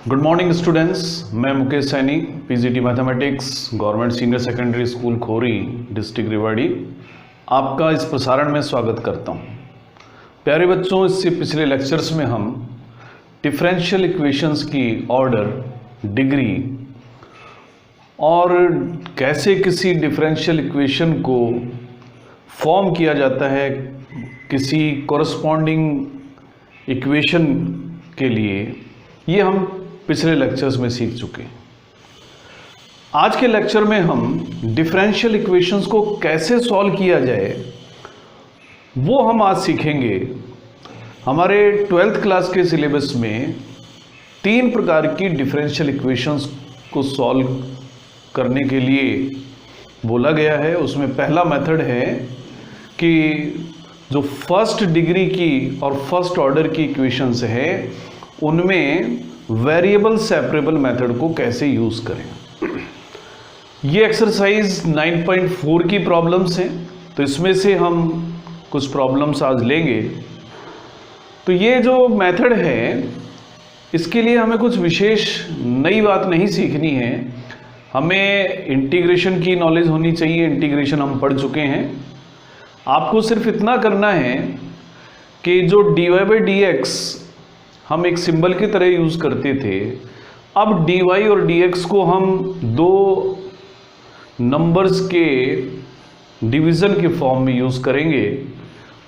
Good morning students, मैं Mukesh Saini, PGT mathematics, government senior secondary school Khori, district Rewari, आपका इस प्रसारण में स्वागत करता हूं। प्यारे बच्चों, इससे पिछले लेक्चर्स में हम डिफरेंशियल इक्वेशंस की ऑर्डर, डिग्री और कैसे किसी डिफरेंशियल इक्वेशन को फॉर्म किया जाता है किसी कॉरस्पॉन्डिंग इक्वेशन के लिए, ये हम पिछले लेक्चर्स में सीख चुके हैं। आज के लेक्चर में हम डिफरेंशियल इक्वेशंस को कैसे सॉल्व किया जाए वो हम आज सीखेंगे। हमारे 12th क्लास के सिलेबस में 3 प्रकार की डिफरेंशियल इक्वेशंस को सॉल्व करने के लिए बोला गया है। उसमें पहला मेथड है कि जो फर्स्ट डिग्री की और फर्स्ट ऑर्डर की इक्वेशंस है उनमें वेरिएबल सेपरेबल मेथड को कैसे यूज करें। ये एक्सरसाइज 9.4 की प्रॉब्लम्स हैं, तो इसमें से हम कुछ प्रॉब्लम्स आज लेंगे। तो ये जो मेथड है इसके लिए हमें कुछ विशेष नई बात नहीं सीखनी है। हमें इंटीग्रेशन की नॉलेज होनी चाहिए। इंटीग्रेशन हम पढ़ चुके हैं। आपको सिर्फ इतना करना है कि जो dy/dx हम एक सिंबल की तरह यूज करते थे, अब dy और dx को हम दो नंबर्स के डिवीजन के फॉर्म में यूज करेंगे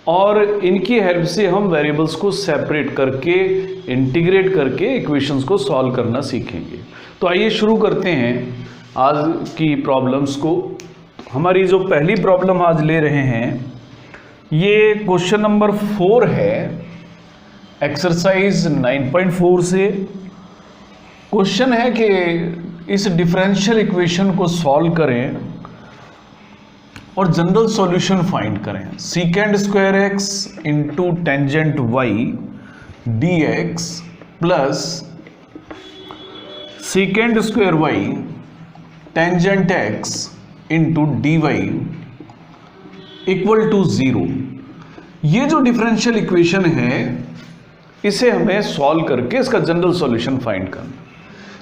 और इनकी हेल्प से हम वेरिएबल्स को सेपरेट करके, इंटीग्रेट करके इक्वेशंस को सॉल्व करना सीखेंगे। तो आइए शुरू करते हैं आज की प्रॉब्लम्स को। हमारी जो पहली प्रॉब्लम आज ले रहे हैं ये क्वेश्चन नंबर 4 है, एक्सरसाइज 9.4 से। क्वेश्चन है कि इस डिफरेंशियल इक्वेशन को सॉल्व करें और जनरल सॉल्यूशन फाइंड करें। Secant square x into tangent y d x plus secant square y tangent x into d y equal to 0। ये जो डिफरेंशियल इक्वेशन है इसे हमें सॉल्व करके इसका जनरल सॉल्यूशन फाइंड करना।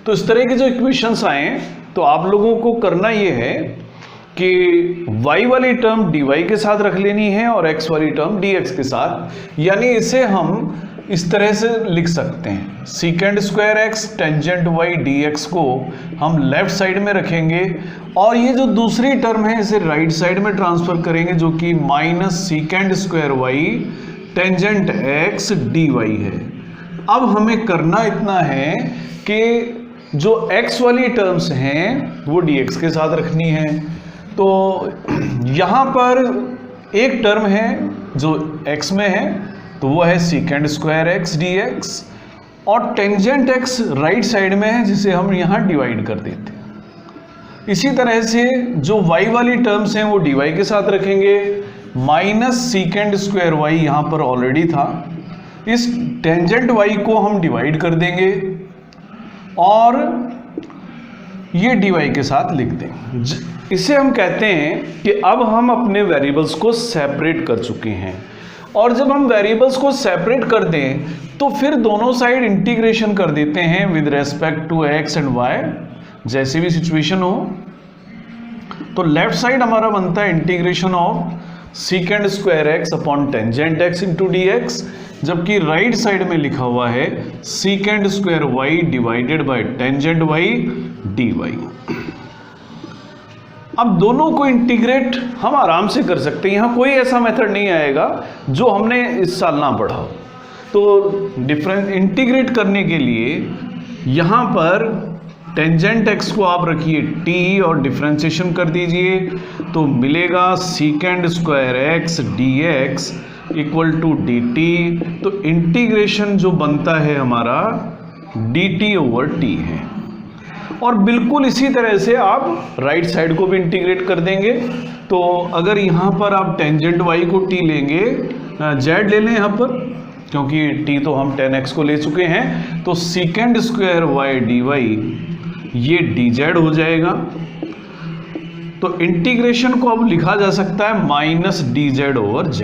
तो इस तरह के जो इक्वेशंस आए तो आप लोगों को करना ये है कि y वाली टर्म dy के साथ रख लेनी है और x वाली टर्म dx के साथ। यानी इसे हम इस तरह से लिख सकते हैं, सीकेंड square x tangent y dx को हम लेफ्ट साइड में रखेंगे और ये जो दूसरी टर्म है इसे राइट साइड में ट्रांसफर करेंगे, जो कि minus secant square y tangent x dy है। अब हमें करना इतना है कि जो x वाली टर्म्स हैं वो dx के साथ रखनी है। तो यहाँ पर एक टर्म है जो x में है, तो वो है सीकेंड स्क्वायर x dx, और टेंजेंट x राइट साइड में है जिसे हम यहाँ डिवाइड कर देते हैं। इसी तरह से जो y वाली टर्म्स हैं वो dy के साथ रखेंगे। माइनस सीकेंड स्क्वायर y यहाँ पर ऑलरेडी था, इस टेंजेंट y को हम डिवाइड कर देंगे और ये dy के साथ लिख देंगे। इसे हम कहते हैं कि अब हम अपने वेरिएबल्स को सेपरेट कर चुके हैं, और जब हम वेरिएबल्स को सेपरेट कर दें तो फिर दोनों साइड इंटीग्रेशन कर देते हैं with respect to x and y, जैसे भी सिचुएशन हो। तो लेफ्ट साइड हमारा बनता है integration of secant square x upon tangent x into d x, जबकि राइट साइड में लिखा हुआ है secant square y divided by tangent y d y. अब दोनों को इंटीग्रेट हम आराम से कर सकते हैं। यहाँ कोई ऐसा मेथड नहीं आएगा जो हमने इस साल ना पढ़ा हो। तो इंटीग्रेट करने के लिए यहाँ पर टेंजेंट एक्स को आप रखिए t और डिफरेंशिएशन कर दीजिए, तो मिलेगा secant square x d x equal to d t. तो इंटीग्रेशन जो बनता है हमारा dt ओवर t है। और बिल्कुल इसी तरह से आप राइट साइड को भी इंटीग्रेट कर देंगे। तो अगर यहाँ पर आप टेंजेंट y को t लेंगे, z ले लें यहाँ पर, क्योंकि t तो हम 10x को ले चुके हैं, तो सीकेंड स्क्वायर y dy ये dz हो जाएगा। तो इंटीग्रेशन को अब लिखा जा सकता है माइनस dz ओवर z।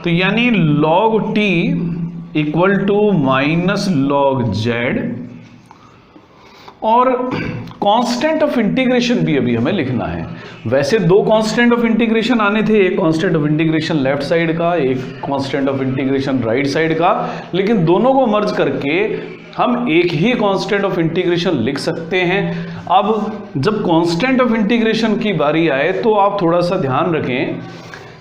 तो यानी log t equal to minus log z और कांस्टेंट ऑफ इंटीग्रेशन भी अभी हमें लिखना है। वैसे दो कांस्टेंट ऑफ इंटीग्रेशन आने थे, एक constant of integration left side का, एक constant of integration right side का, लेकिन दोनों को मर्ज करके हम एक ही कांस्टेंट ऑफ इंटीग्रेशन लिख सकते हैं। अब जब कांस्टेंट ऑफ इंटीग्रेशन की बारी आए तो आप थोड़ा सा ध्यान रखें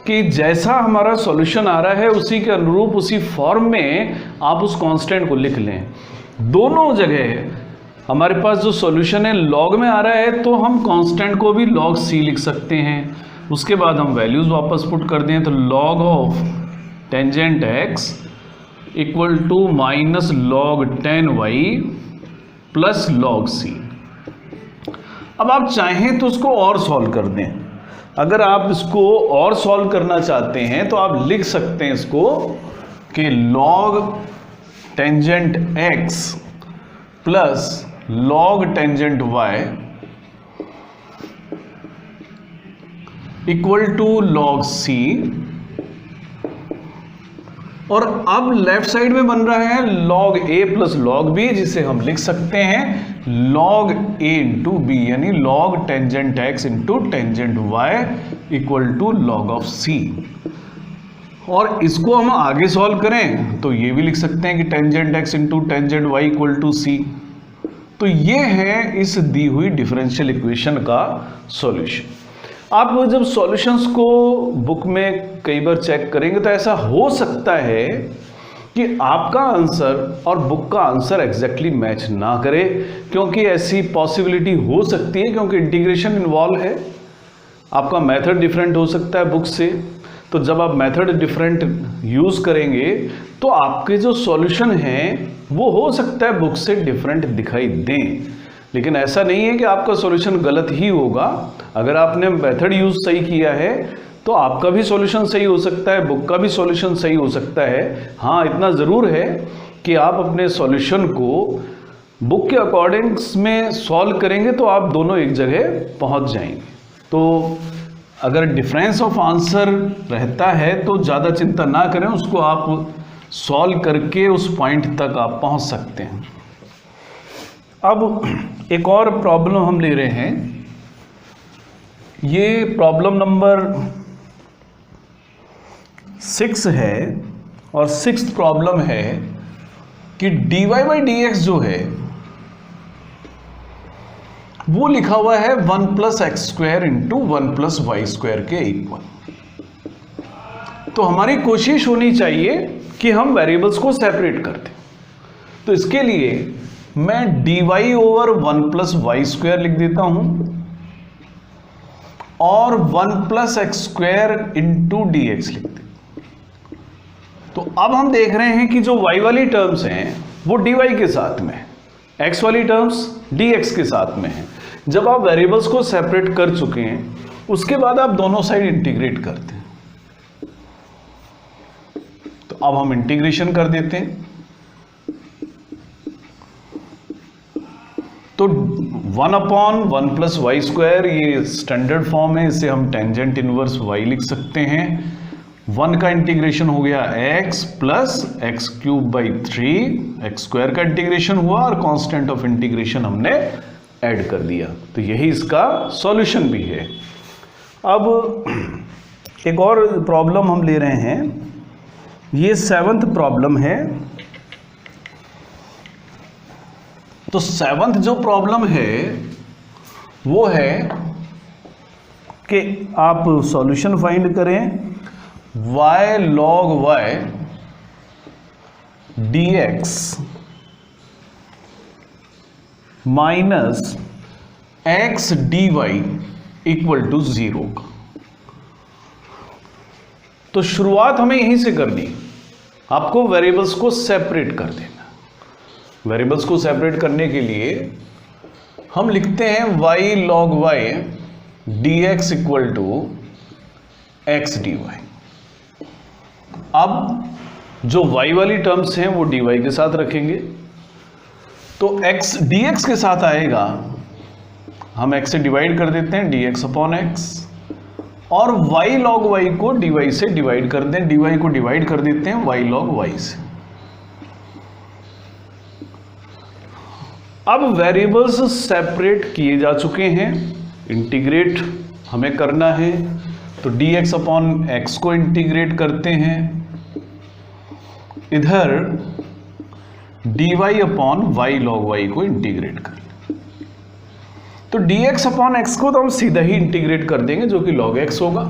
कि जैसा हमारा सॉल्यूशन आ रहा है उसी के अनुरूप, उसी फॉर्म में आप उस कांस्टेंट को लिख लें। दोनों जगह हमारे पास जो सॉल्यूशन है लॉग में आ रहा है तो हम कांस्टेंट को भी log c लिख सकते हैं। उसके बाद हम वैल्यूज वापस पुट कर दें तो log of tangent x equal to minus log 10y plus log c। अब आप चाहें तो उसको और सॉल्व कर दें। अगर आप इसको और सॉल्व करना चाहते हैं तो आप लिख सकते हैं इसको कि log tangent x plus log tangent y equal to log c, और अब लेफ्ट साइड में बन रहा है log a plus log b, जिसे हम लिख सकते हैं log a इंटू b, यानी log tangent x into tangent y equal to log of c। और इसको हम आगे सॉल्व करें तो ये भी लिख सकते हैं कि tangent x into tangent y equal to c। तो ये है इस दी हुई डिफरेंशियल इक्वेशन का सॉल्यूशन। आप जब सॉल्यूशंस को बुक में कई बार चेक करेंगे तो ऐसा हो सकता है कि आपका आंसर और बुक का आंसर एग्जैक्टली मैच ना करे, क्योंकि ऐसी पॉसिबिलिटी हो सकती है, क्योंकि इंटीग्रेशन इन्वॉल्व है। आपका मेथड डिफरेंट हो सकता है बुक से, तो जब आप मेथड डिफरेंट यूज़ करेंगे तो आपके जो सॉल्यूशन हैं वो हो सकता है बुक से डिफरेंट दिखाई दें। लेकिन ऐसा नहीं है कि आपका सॉल्यूशन गलत ही होगा। अगर आपने मेथड यूज़ सही किया है तो आपका भी सॉल्यूशन सही हो सकता है, बुक का भी सॉल्यूशन सही हो सकता है। हाँ, इतना ज़रूर है कि आप अपने सॉल्यूशन को बुक के अकॉर्डिंग्स में सॉल्व करेंगे तो आप दोनों एक जगह पहुंच जाएंगे। तो अगर डिफरेंस ऑफ आंसर रहता है तो ज़्यादा चिंता ना करें, उसको आप सॉल्व करके उस पॉइंट तक आप पहुंच सकते हैं। अब एक और प्रॉब्लम हम ले रहे हैं। ये प्रॉब्लम नंबर 6 है, और 6th प्रॉब्लम है कि dy बाई डी एक्स जो है वो लिखा हुआ है 1 plus x square into 1 plus y square के इक्वल। तो हमारी कोशिश होनी चाहिए कि हम वेरिएबल्स को सेपरेट कर दें। तो इसके लिए मैं dy over 1 plus y square लिख देता हूं और 1 plus x square into d x लिख देता हूं। तो अब हम देख रहे हैं कि जो y वाली टर्म्स हैं वो dy के साथ में, x वाली टर्म्स dx के साथ में है। जब आप वेरिएबल्स को सेपरेट कर चुके हैं उसके बाद आप दोनों साइड इंटीग्रेट करते हैं। तो अब हम इंटीग्रेशन कर देते हैं। तो 1 अपॉन 1 प्लस वाई स्क्वायर ये स्टैंडर्ड फॉर्म है, इसे हम टेंजेंट इनवर्स y लिख सकते हैं। 1 का इंटीग्रेशन हो गया x plus x cube by 3, x square का इंटीग्रेशन हुआ और कांस्टेंट ऑफ इंटीग्रेशन हमने ऐड कर दिया। तो यही इसका सॉल्यूशन भी है। अब एक और प्रॉब्लम हम ले रहे हैं, ये 7th प्रॉब्लम है। तो 7th जो प्रॉब्लम है वो है कि आप सॉल्यूशन फाइंड करें y log y dx minus x dy equal to 0 का। तो शुरुआत हमें यहीं से करनी, आपको वेरिएबल्स को सेपरेट कर देना। वेरिएबल्स को सेपरेट करने के लिए हम लिखते हैं y log y dx equal to x dy। अब जो y वाली टर्म्स हैं वो dy के साथ रखेंगे, तो x dx के साथ आएगा, हम x से डिवाइड कर देते हैं dx अपॉन x, और y log y को dy से डिवाइड कर दें, dy को डिवाइड कर देते हैं y log y से। अब वेरिएबल्स सेपरेट किए जा चुके हैं, इंटीग्रेट हमें करना है, तो dx अपॉन x को इंटीग्रेट करते हैं, इधर dy upon y log y को इंटीग्रेट कर लें। तो dx अपॉन x को तो हम सीधा ही इंटीग्रेट कर देंगे जो कि log x होगा।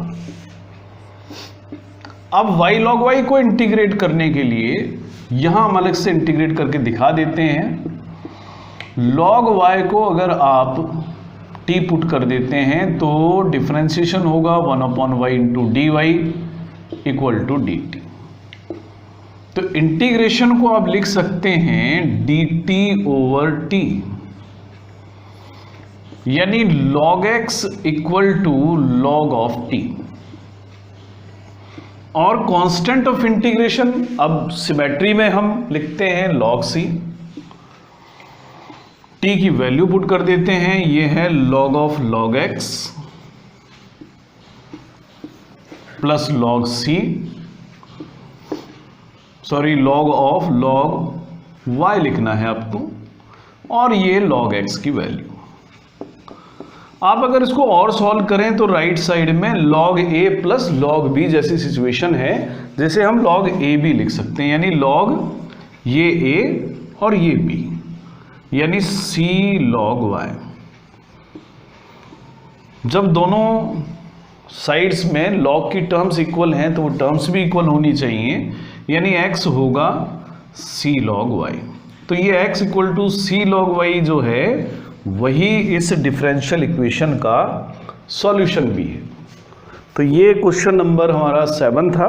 अब y log y को इंटीग्रेट करने के लिए यहां हम अलग से इंटीग्रेट करके दिखा देते हैं। log y को अगर आप t पुट कर देते हैं तो डिफरेंशिएशन होगा 1 upon y into d y equal to d t. तो इंटीग्रेशन को आप लिख सकते हैं dt ओवर t, यानी log x equal to log of t। और कांस्टेंट ऑफ इंटीग्रेशन अब सिमेट्री में हम लिखते हैं log c। t की वैल्यू पुट कर देते हैं, ये है log of log x plus log c, sorry log of log y लिखना है आपको, और ये log x की वैल्यू। आप अगर इसको और सॉल्व करें तो राइट साइड में log a plus log b जैसी सिचुएशन है, जैसे हम log a b लिख सकते हैं, यानी log ये a और ये b, यानी c log y। जब दोनों साइड्स में log की टर्म्स इक्वल हैं तो वो टर्म्स भी इक्वल होनी चाहिए, यानी x होगा c log y। तो ये x equal to c log y जो है वही इस डिफरेंशियल इक्वेशन का सॉल्यूशन भी है। तो ये क्वेश्चन नंबर हमारा 7 था।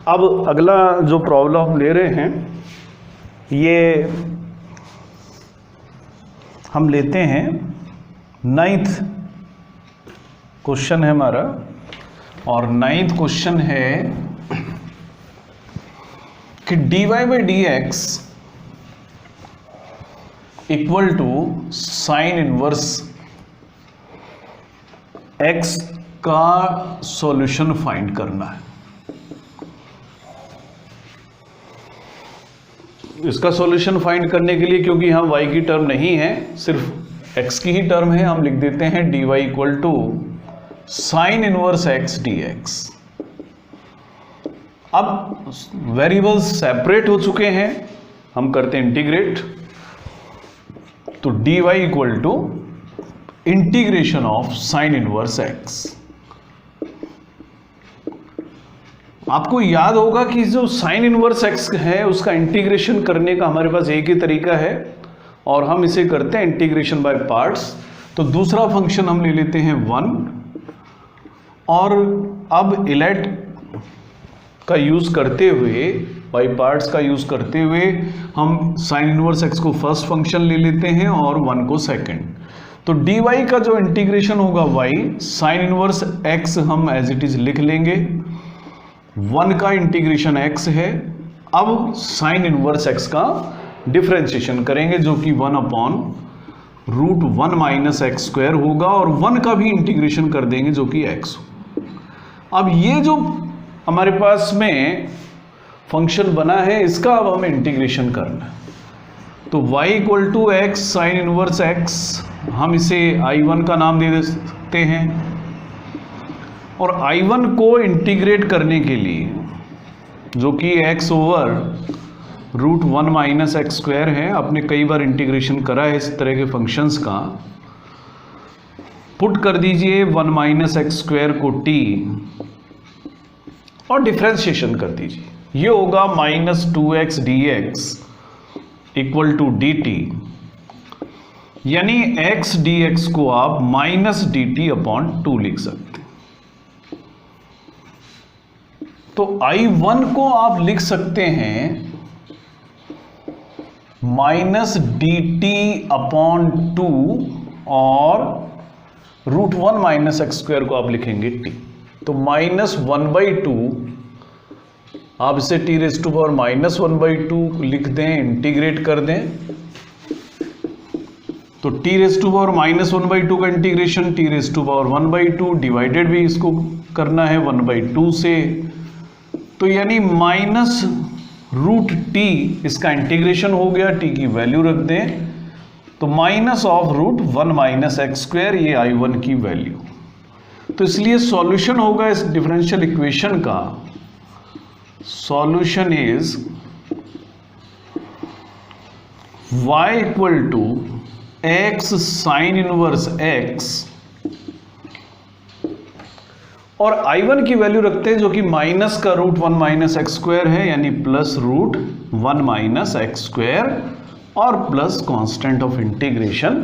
अब अगला जो प्रॉब्लम हम ले रहे हैं ये हम लेते हैं 9th क्वेश्चन है हमारा, और 9th क्वेश्चन है कि dy by dx equal to sine inverse x का सॉल्यूशन फाइंड करना है। इसका सॉल्यूशन फाइंड करने के लिए, क्योंकि यहाँ y की टर्म नहीं है, सिर्फ x की ही टर्म है, हम लिख देते हैं dy equal to sine inverse x dx। अब वेरिएबल्स सेपरेट हो चुके हैं, हम करते हैं इंटीग्रेट, तो dy equal to integration of sine inverse x। आपको याद होगा कि जो साइन इनवर्स x है उसका इंटीग्रेशन करने का हमारे पास एक ही तरीका है, और हम इसे करते हैं इंटीग्रेशन बाय पार्ट्स। तो दूसरा फंक्शन हम ले लेते हैं 1, और अब इलेट का यूज करते हुए, बाई पार्ट्स का यूज करते हुए हम साइन इनवर्स x को फर्स्ट फंक्शन ले लेते हैं और 1 को सेकंड। तो dy का जो इंटीग्रेशन होगा y, साइन इनवर्स x हम एज इट इज लिख लेंगे, 1 का इंटीग्रेशन x है। अब साइन इनवर्स x का डिफरेंशिएशन करेंगे जो कि 1 upon root 1 minus x square होगा, और 1 का भी इंटीग्रेशन कर देंगे जो कि x। अब ये जो हमारे पास में फंक्शन बना है इसका अब हमें इंटीग्रेशन करना है। तो y equal to x sine inverse x, हम इसे I1 का नाम दे सकते हैं, और I1 को इंटीग्रेट करने के लिए, जो कि x over root 1 minus x square है, आपने कई बार इंटीग्रेशन करा है इस तरह के फंक्शंस का, पुट कर दीजिए 1 माइनस एक्स स्क्वायर को t और डिफरेंशिएशन कर दीजिए, ये होगा minus 2x dx equal to dt, यानी x dx को आप माइनस dt अपॉन 2 लिख सकते हैं। तो I1 को आप लिख सकते हैं माइनस dt अपॉन 2, और रूट 1 माइनस एक्स स्क्वायर को आप लिखेंगे t। तो माइनस 1/2, आप इसे t raise to power minus 1/2 लिख दें, इंटीग्रेट कर दें, तो t raise to power minus 1/2 का integration t raise to power 1/2, divided भी इसको करना है 1/2 से, तो यानी माइनस रूट टी, इसका इंटीग्रेशन हो गया, टी की वैल्यू रख दें तो minus of root 1 minus x square, ये I1 की वैल्यू। तो इसलिए सॉल्यूशन होगा इस डिफरेंशियल इक्वेशन का, solution is y equal to x sine inverse x, और I1 की वैल्यू रखते हैं जो कि माइनस का रूट 1 माइनस एक्स स्क्वायर है, यानी plus root 1 minus x square और प्लस कांस्टेंट ऑफ इंटीग्रेशन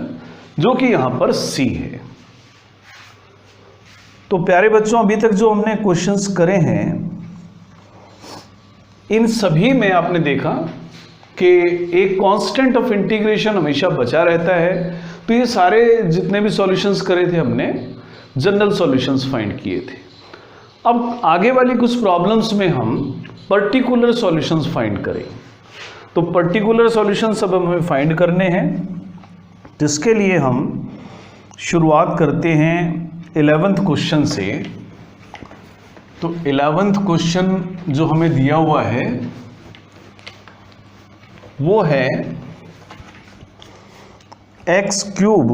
जो कि यहां पर c है। तो प्यारे बच्चों, अभी तक जो हमने क्वेश्चंस करे हैं इन सभी में आपने देखा कि एक कांस्टेंट ऑफ इंटीग्रेशन हमेशा बचा रहता है। तो ये सारे जितने भी सॉल्यूशंस करे थे हमने जनरल सॉल्यूशंस फाइंड किए थे। अब आगे वाली कुछ प्रॉब्लम्स में हम पर्टिकुलर सॉल्यूशंस फाइंड करें। तो पर्टिकुलर सॉल्यूशंस अब हमें फाइंड करने हैं, जिसके लिए हम शुरुआत करते हैं 11th क्वेश्चन से। तो 11th क्वेश्चन जो हमें दिया हुआ है वो है x cube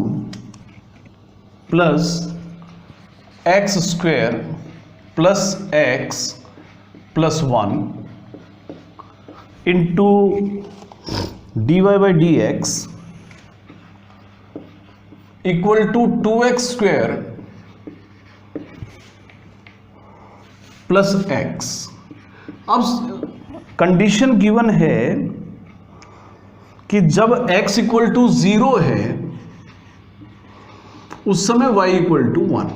plus x square plus x plus 1 into d y by d x equal to 2x square plus x. अब कंडीशन गिवन है कि जब x इक्वल टू 0 है उस समय y इक्वल टू 1।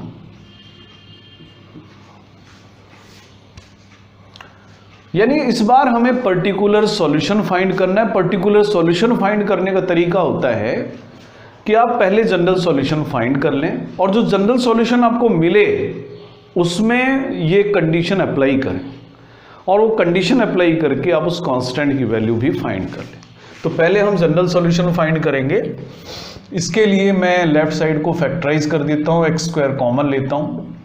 यानी इस बार हमें पर्टिकुलर सॉल्यूशन फाइंड करना है। पर्टिकुलर सॉल्यूशन फाइंड करने का तरीका होता है कि आप पहले जनरल सॉल्यूशन फाइंड कर लें और जो जनरल सॉल्यूशन आपको मिले उसमें ये कंडीशन अप्लाई करें और वो कंडीशन अप्लाई करके आप उस कांस्टेंट की वैल्यू भी फाइंड कर लें। तो पहले हम जनरल सॉल्यूशन फाइंड करेंगे। इसके लिए मैं लेफ्ट साइड को फैक्टराइज कर देता हूँ, एक्स स्क्वायर कॉमन लेता हूँ,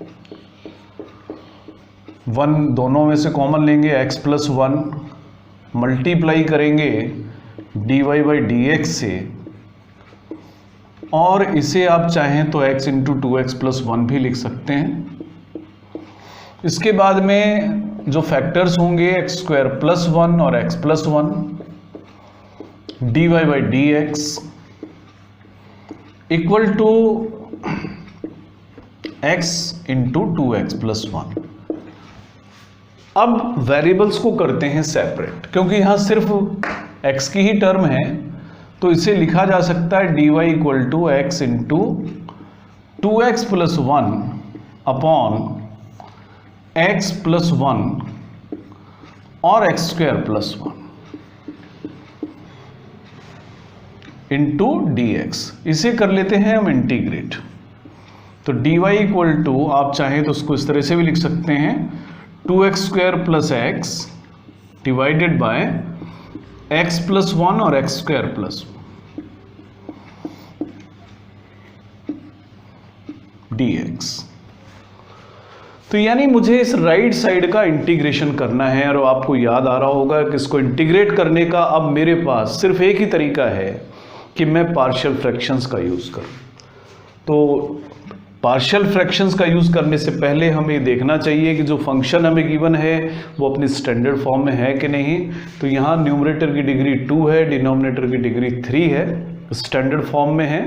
1 दोनों में से कॉमन लेंगे, x प्लस 1 मल्टीप्लाई करेंगे dy बाई डी एक्स से, और इसे आप चाहें तो x इंटू 2x प्लस 1 भी लिख सकते हैं। इसके बाद में जो फैक्टर्स होंगे एक्स स्क्वायर प्लस 1 और x plus 1, dy by d x equal to x into 2x plus 1। अब वेरिएबल्स को करते हैं सेपरेट, क्योंकि यहां सिर्फ x की ही टर्म है, तो इसे लिखा जा सकता है dy equal to x into 2x plus 1 upon x plus 1 और x square plus 1 into d x. इसे कर लेते हैं हम इंटीग्रेट। तो dy इक्वल टू आप चाहें तो उसको इस तरह से भी लिख सकते हैं 2x square plus x divided by x plus 1 और एक्स स्क्वायर प्लस dx। तो यानी मुझे इस राइट साइड का इंटीग्रेशन करना है, और आपको याद आ रहा होगा कि इसको इंटीग्रेट करने का अब मेरे पास सिर्फ एक ही तरीका है कि मैं पार्शियल फ्रैक्शंस का यूज करूं। तो पार्शियल फ्रैक्शंस का यूज करने से पहले हमें देखना चाहिए कि जो फंक्शन हमें गिवन है वो अपनी स्टैंडर्ड फॉर्म में है कि नहीं। तो यहाँ न्यूमरेटर की डिग्री 2 है, डिनोमिनेटर की डिग्री 3 है, स्टैंडर्ड फॉर्म में है,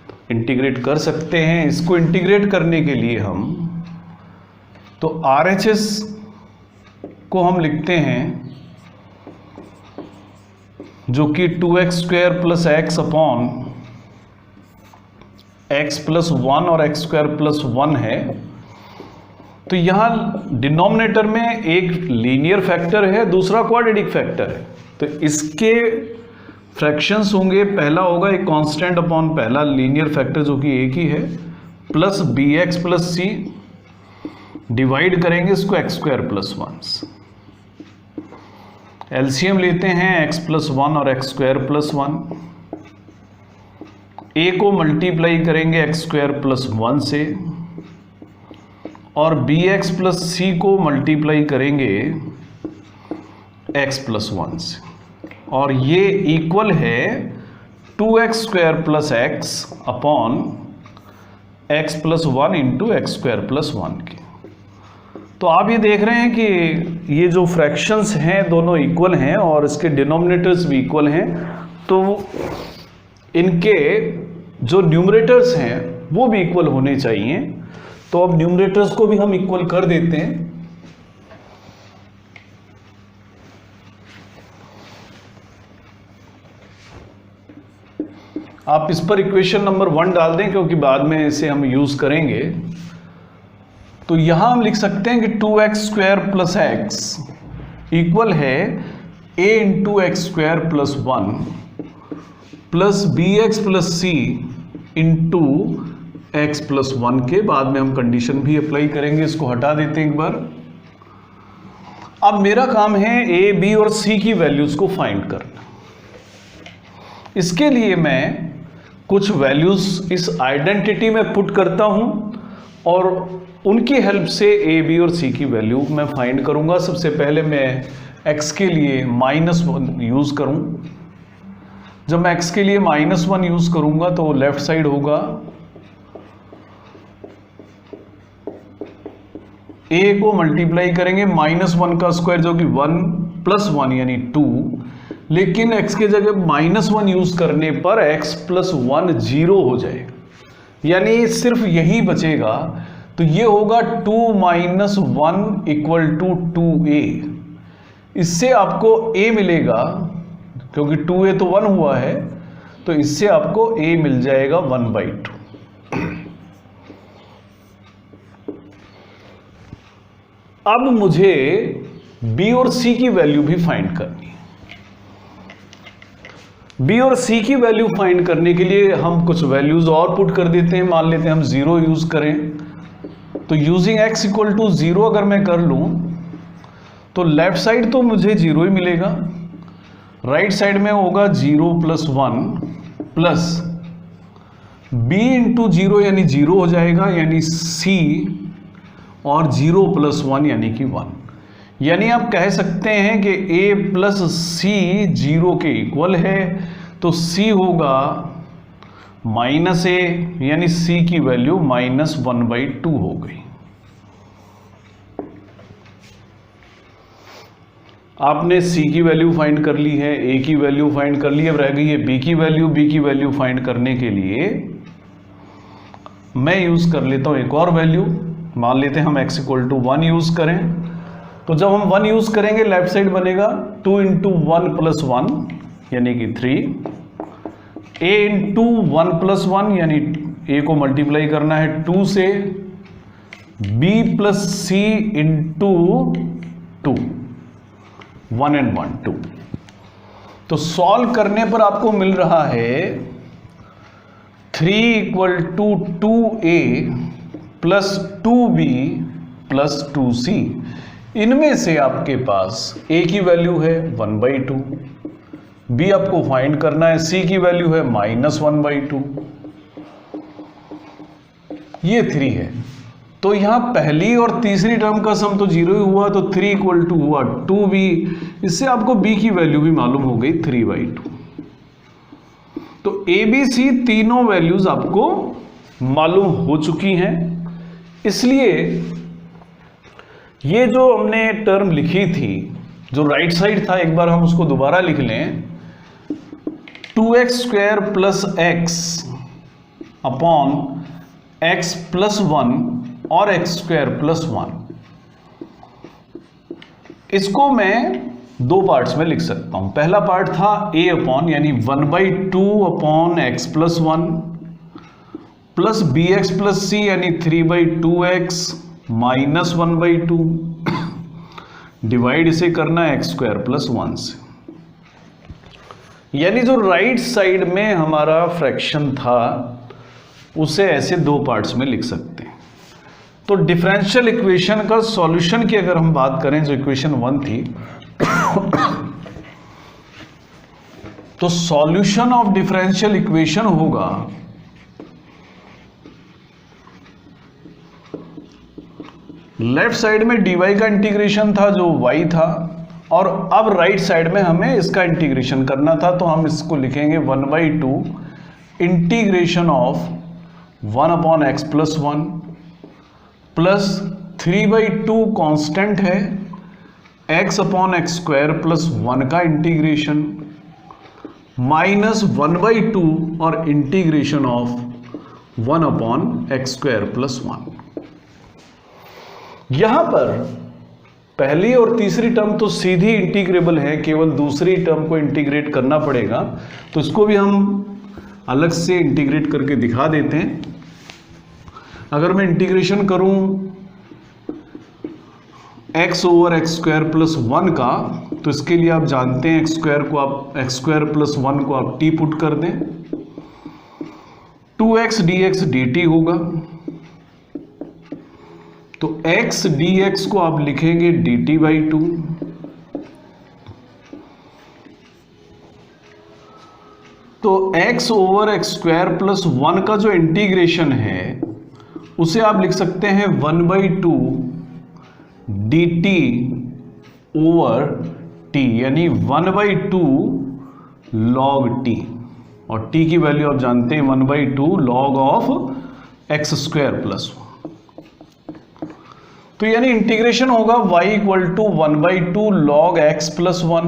तो इंटीग्रेट कर सकते हैं। इसको इंटीग्रेट करने के लिए हम तो RHS को हम लिखते हैं जो कि 2x square plus x upon x plus 1 और एक्स स्क्वायर प्लस 1 है। तो यहां डिनोमिनेटर में एक लीनियर फैक्टर है, दूसरा क्वाड्रेटिक फैक्टर है। तो इसके फ्रैक्शंस होंगे, पहला होगा एक कांस्टेंट अपॉन पहला लीनियर फैक्टर जो कि एक ही है, plus bx plus c, divide करेंगे इसको एक्स स्क्वायर प्लस 1। एलसीएम लेते हैं x प्लस 1 और एक्स स्क्वायर प्लस 1, a को मल्टीप्लाई करेंगे एक्स स्क्वायर प्लस 1 से, और bx प्लस c को मल्टीप्लाई करेंगे x प्लस 1 से, और ये इक्वल है 2x square plus x upon x plus 1 into x square plus 1 के। तो आप ये देख रहे हैं कि ये जो फ्रैक्शंस हैं दोनों इक्वल हैं और इसके डिनोमिनेटर्स भी इक्वल हैं, तो इनके जो न्यूमरेटर्स हैं वो भी इक्वल होने चाहिए। तो अब न्यूमरेटर्स को भी हम इक्वल कर देते हैं। आप इस पर इक्वेशन नंबर 1 डाल दें क्योंकि बाद में इसे हम यूज करेंगे। तो यहां हम लिख सकते हैं कि 2x square plus x equal है a into x square plus 1 plus b x plus c into x plus 1 के। बाद में हम कंडीशन भी अप्लाई करेंगे, इसको हटा देते हैं एक बार। अब मेरा काम है a, b और c की वैल्यूज को फाइंड करना। इसके लिए मैं कुछ वैल्यूज इस आइडेंटिटी में पुट करता हूं और उनकी हेल्प से a, b और c की वैल्यू मैं फाइंड करूंगा। सबसे पहले मैं x के लिए -1 यूज करूं। जब मैं x के लिए -1 यूज करूंगा तो लेफ्ट साइड होगा a को मल्टीप्लाई करेंगे -1 का स्क्वायर जो कि 1 प्लस 1 यानी 2, लेकिन x के जगह -1 यूज करने पर x प्लस 1 0 हो जाएगा, यानी सिर्फ यही बचेगा। तो ये होगा 2 माइनस 1 इक्वल टू 2a। इससे आपको a मिलेगा, क्योंकि 2a तो 1 हुआ है, तो इससे आपको a मिल जाएगा 1/2। अब मुझे b और c की वैल्यू भी फाइंड करनी है। b और c की वैल्यू फाइंड करने के लिए हम कुछ वैल्यूज और पुट कर देते हैं। मान लेते हैं हम 0 यूज करें, तो यूजिंग x इक्वल टू 0 अगर मैं कर लूं तो लेफ्ट साइड तो मुझे 0 ही मिलेगा, राइट साइड में होगा 0 प्लस 1 प्लस b इंटू 0 यानी 0 हो जाएगा, यानी c और 0 प्लस 1 यानी कि 1। यानी आप कह सकते हैं कि a प्लस c 0 के इक्वल है, तो c होगा -a, यानी c की वैल्यू -1/2 हो गई। आपने c की वैल्यू फाइंड कर ली है, a की वैल्यू फाइंड कर ली, अब रह गई है b की वैल्यू। b की वैल्यू फाइंड करने के लिए मैं यूज कर लेता हूं एक और वैल्यू। मान लेते हैं हम x इक्वल टू 1 यूज करें, तो जब हम 1 यूज करेंगे लेफ्ट साइड बनेगा 2 इंटू 1 प्लस 1 यानी कि 3, a इंटू 1 प्लस 1 यानी a को मल्टीप्लाई करना है 2 से, b plus c into 2, 1 and 1 2। तो सॉल्व करने पर आपको मिल रहा है 3 equal to 2a plus 2b plus 2c। इनमें से आपके पास a की वैल्यू है 1/2, b आपको फाइंड करना है, c की वैल्यू है -1/2, ये 3 है। तो यहां पहली और तीसरी टर्म का सम तो 0 ही हुआ, तो 3 इक्वल टू हुआ 2b। इससे आपको b की वैल्यू भी मालूम हो गई 3/2। तो a b c तीनों वैल्यूज आपको मालूम हो चुकी हैं। इसलिए ये जो हमने टर्म लिखी थी, जो राइट साइड था, एक बार हम उसको दोबारा लिख लें। 2x square plus x upon x plus 1 और x स्क्वायर प्लस 1, इसको मैं 2 पार्ट्स में लिख सकता हूं। पहला पार्ट था a अपॉन यानी 1/2 upon x plus 1 plus bx plus c यानी 3/2x माइनस 1/2, डिवाइड इसे करना है x स्क्वायर प्लस 1 से। यानी जो राइट साइड में हमारा फ्रैक्शन था उसे ऐसे 2 पार्ट्स में लिख सकते हैं। तो डिफरेंशियल इक्वेशन का सॉल्यूशन की अगर हम बात करें, जो इक्वेशन 1 थी, तो सॉल्यूशन ऑफ डिफरेंशियल इक्वेशन होगा लेफ्ट साइड में dy का इंटीग्रेशन था जो y था, और अब राइट साइड में हमें इसका इंटीग्रेशन करना था, तो हम इसको लिखेंगे 1/2 integration of 1/x + 1 plus 3/2 constant है x/x² + 1 का इंटीग्रेशन माइनस 1/2 और इंटीग्रेशन ऑफ 1/x² + 1। यहां पर पहली और तीसरी टर्म तो सीधी इंटीग्रेबल है, केवल दूसरी टर्म को इंटीग्रेट करना पड़ेगा, तो इसको भी हम अलग से इंटीग्रेट करके दिखा देते हैं। अगर मैं इंटीग्रेशन करूं x/x² + 1 का, तो इसके लिए आप जानते हैं x² + 1 को आप t पुट कर दें, 2x dx dt होगा, तो x dx को आप लिखेंगे dt/2, तो x/x² + 1 का जो इंटीग्रेशन है उसे आप लिख सकते हैं 1/2 dt/t, यानी 1/2 log t, और t की वैल्यू आप जानते हैं 1/2 log of x² + 1। तो यानी इंटीग्रेशन होगा y = 1/2 log x + 1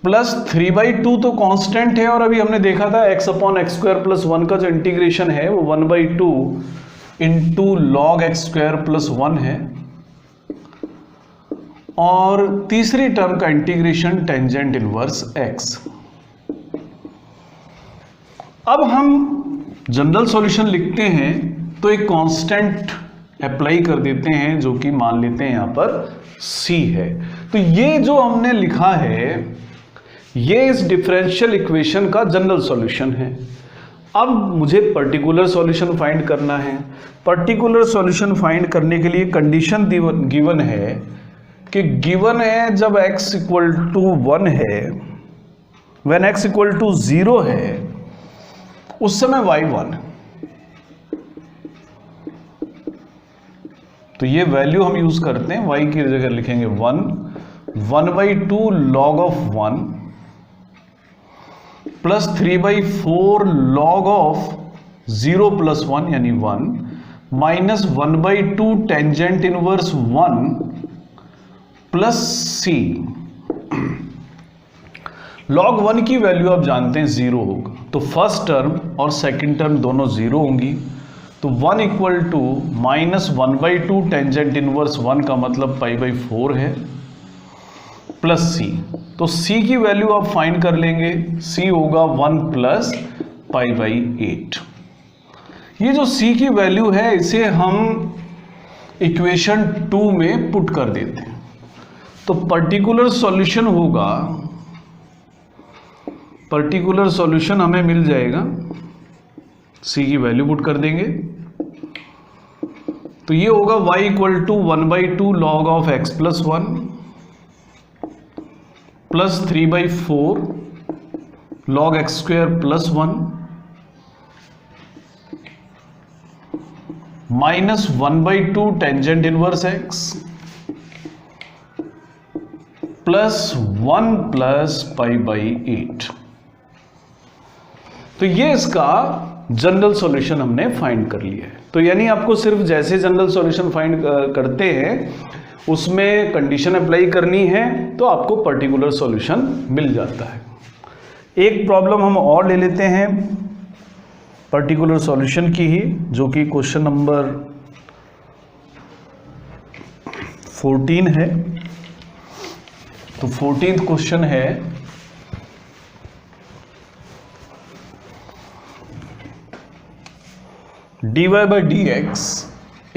प्लस 3/2 तो कांस्टेंट है, और अभी हमने देखा था x/x² + 1 का जो इंटीग्रेशन है वो 1/2 × log x² + 1 है, और तीसरी टर्म का इंटीग्रेशन टेंजेंट इनवर्स x। अब हम जनरल सॉल्यूशन लिखते हैं तो एक कांस्टेंट अप्लाई कर देते हैं, जो कि मान लेते हैं यहां पर c है। तो ये जो हमने लिखा है ये इस डिफरेंशियल इक्वेशन का जनरल सॉल्यूशन है। अब मुझे पर्टिकुलर सॉल्यूशन फाइंड करना है। पर्टिकुलर सॉल्यूशन फाइंड करने के लिए कंडीशन गिवन है कि गिवन है जब x = 1 है, व्हेन x = 0 है, उस समय y 1 है। तो ये वैल्यू हम यूज करते हैं, y की जगह लिखेंगे 1/2 log of 1 plus 3/4 log of 0 + 1 यानी 1 minus 1/2 tangent inverse 1 plus c। log 1 की वैल्यू आप जानते हैं 0 होगा, तो फर्स्ट टर्म और सेकंड टर्म दोनों 0 होंगी, तो 1 = माइनस 1/2 टेंजेंट इनवर्स 1 का मतलब π/4 है, प्लस c। तो c की वैल्यू आप फाइंड कर लेंगे, c होगा 1 + π/8। ये जो c की वैल्यू है इसे हम इक्वेशन 2 में पुट कर देते हैं, तो पर्टिकुलर सॉल्यूशन होगा, पर्टिकुलर सॉल्यूशन हमें मिल जाएगा, c की वैल्यू पुट कर देंगे, तो ये होगा y = 1/2 log of x + 1 plus 3/4 log x² + 1 minus 1/2 tangent inverse x plus 1 + π/8। तो ये इसका जनरल सॉल्यूशन हमने फाइंड कर लिया है। तो यानी आपको सिर्फ जैसे जनरल सॉल्यूशन फाइंड करते हैं उसमें कंडीशन अप्लाई करनी है तो आपको पर्टिकुलर सॉल्यूशन मिल जाता है। एक प्रॉब्लम हम और ले लेते हैं पर्टिकुलर सॉल्यूशन की ही, जो कि क्वेश्चन नंबर 14 है। तो 14th क्वेश्चन है, dy/dx =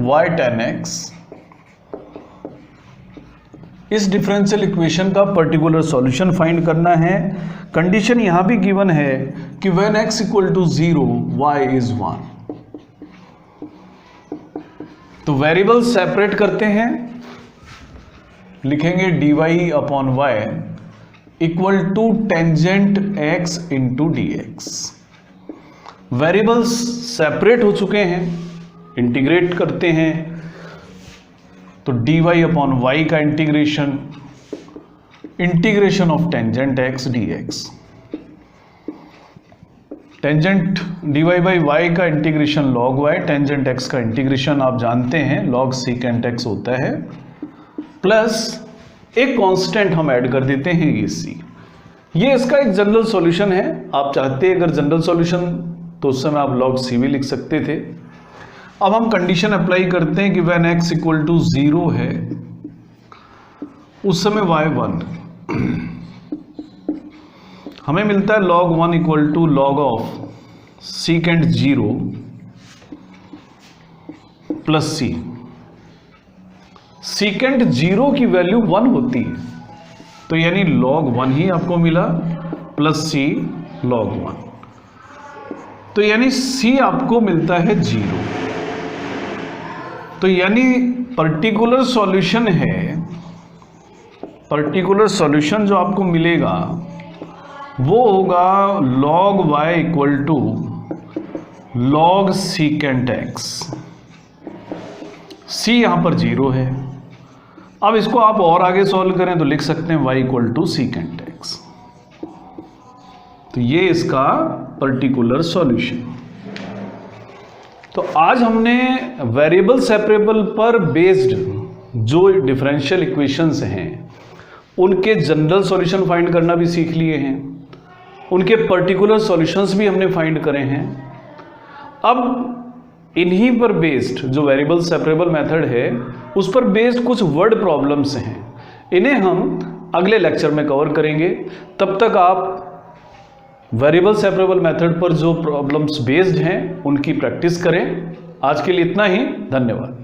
y tan x। इस डिफरेंशियल इक्वेशन का पर्टिकुलर सॉल्यूशन फाइंड करना है। कंडीशन यहां भी गिवन है कि व्हेन x = 0 y is 1। तो वेरिएबल सेपरेट करते हैं, लिखेंगे dy/y = tangent x × dx। Variables separate हो चुके हैं, इंटीग्रेट करते हैं, तो dy अपॉन y का integration of tangent x dx, tangent dy by y का integration log y, tangent x का इंटीग्रेशन आप जानते हैं log secant x होता है, प्लस एक कांस्टेंट हम ऐड कर देते हैं ये c। ये इसका एक जनरल सॉल्यूशन है। आप चाहते हैं अगर जनरल सॉल्यूशन तो उस समय आप log c भी लिख सकते थे। अब हम कंडीशन अप्लाई करते हैं कि व्हेन x इक्वल टू 0 है उस समय y 1, हमें मिलता है log 1 equal to log of secant 0 plus c। secant 0 की वैल्यू 1 होती है, तो यानी log 1 ही आपको मिला प्लस c log 1, तो यानी c आपको मिलता है 0। तो यानी पर्टिकुलर सॉल्यूशन है, पर्टिकुलर सॉल्यूशन जो आपको मिलेगा वो होगा log y equal to log secant x। c यहां पर 0 है। अब इसको आप और आगे सॉल्व करें तो लिख सकते हैं y equal to secant x। तो ये इसका पर्टिकुलर सॉल्यूशन। तो आज हमने वेरिएबल सेपरेबल पर बेस्ड जो डिफरेंशियल इक्वेशंस हैं उनके जनरल सॉल्यूशन फाइंड करना भी सीख लिए हैं, उनके पर्टिकुलर सॉल्यूशंस भी हमने फाइंड करे हैं। अब इन्हीं पर बेस्ड जो वेरिएबल सेपरेबल मेथड है उस पर बेस्ड कुछ वर्ड प्रॉब्लम्स हैं, इन्हें हम अगले लेक्चर में कवर करेंगे। तब तक आप वेरिएबल सेपरेबल मेथड पर जो प्रॉब्लम्स बेस्ड हैं उनकी प्रैक्टिस करें। आज के लिए इतना ही, धन्यवाद।